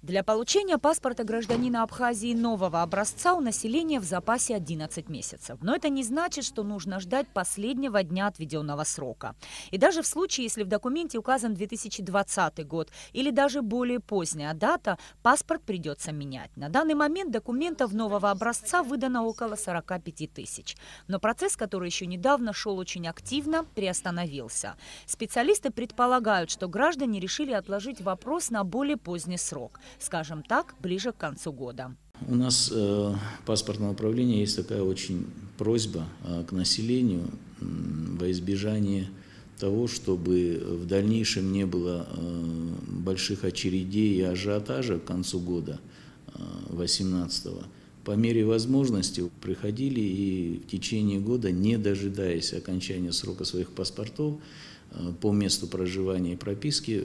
Для получения паспорта гражданина Абхазии нового образца у населения в запасе 11 месяцев. Но это не значит, что нужно ждать последнего дня отведенного срока. И даже в случае, если в документе указан 2020 год или даже более поздняя дата, паспорт придется менять. На данный момент документов нового образца выдано около 45 тысяч. Но процесс, который еще недавно шел очень активно, приостановился. Специалисты предполагают, что граждане решили отложить вопрос на более поздний срок. Скажем так, ближе к концу года. У нас в паспортном управлении есть такая очень просьба к населению во избежание того, чтобы в дальнейшем не было больших очередей и ажиотажа к концу года 2018-го. По мере возможности приходили и в течение года, не дожидаясь окончания срока своих паспортов, по месту проживания и прописки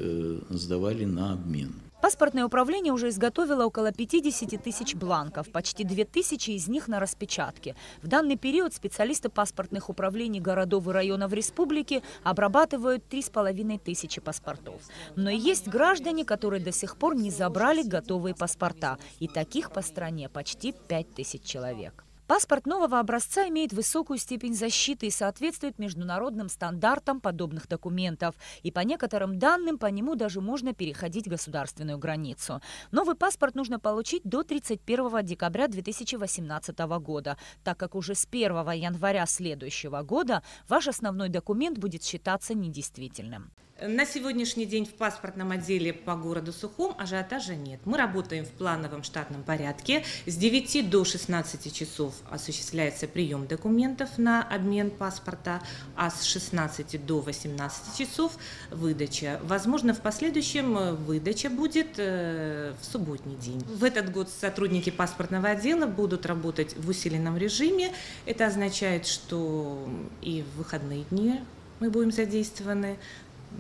сдавали на обмен. Паспортное управление уже изготовило около 50 тысяч бланков, почти 2000 из них на распечатке. В данный период специалисты паспортных управлений городов и районов республики обрабатывают 3500 паспортов. Но есть граждане, которые до сих пор не забрали готовые паспорта, и таких по стране почти 5000 человек. Паспорт нового образца имеет высокую степень защиты и соответствует международным стандартам подобных документов. И по некоторым данным, по нему даже можно переходить государственную границу. Новый паспорт нужно получить до 31 декабря 2018 года, так как уже с 1 января следующего года ваш основной документ будет считаться недействительным. На сегодняшний день в паспортном отделе по городу Сухум ажиотажа нет. Мы работаем в плановом штатном порядке. С 9 до 16 часов осуществляется прием документов на обмен паспорта, а с 16 до 18 часов выдача. Возможно, в последующем выдача будет в субботний день. В этот год сотрудники паспортного отдела будут работать в усиленном режиме. Это означает, что и в выходные дни мы будем задействованы.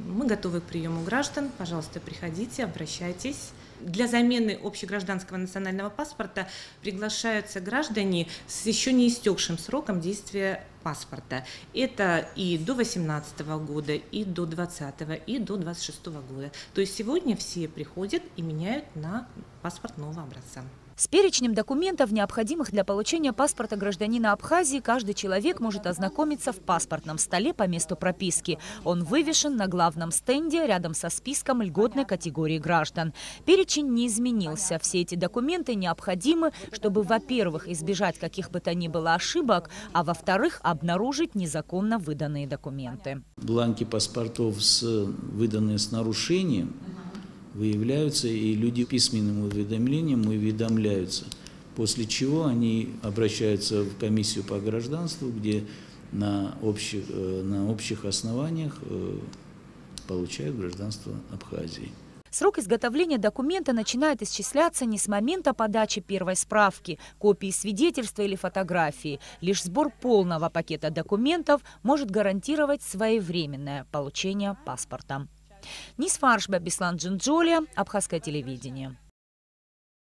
Мы готовы к приему граждан. Пожалуйста, приходите, обращайтесь. Для замены общегражданского национального паспорта приглашаются граждане с еще не истекшим сроком действия паспорта. Это и до 2018 года, и до 2020, и до 2026 года. То есть сегодня все приходят и меняют на паспорт нового образца. С перечнем документов, необходимых для получения паспорта гражданина Абхазии, каждый человек может ознакомиться в паспортном столе по месту прописки. Он вывешен на главном стенде рядом со списком льготной категории граждан. Перечень не изменился. Все эти документы необходимы, чтобы, во-первых, избежать каких бы то ни было ошибок, а во-вторых, обнаружить незаконно выданные документы. Бланки паспортов, выданные с нарушением, выявляются, и люди письменным уведомлением уведомляются, после чего они обращаются в комиссию по гражданству, где на общих основаниях получают гражданство Абхазии. Срок изготовления документа начинает исчисляться не с момента подачи первой справки, копии свидетельства или фотографии. Лишь сбор полного пакета документов может гарантировать своевременное получение паспорта. Нисфаршба Беслан Джинджолия, Абхазское телевидение.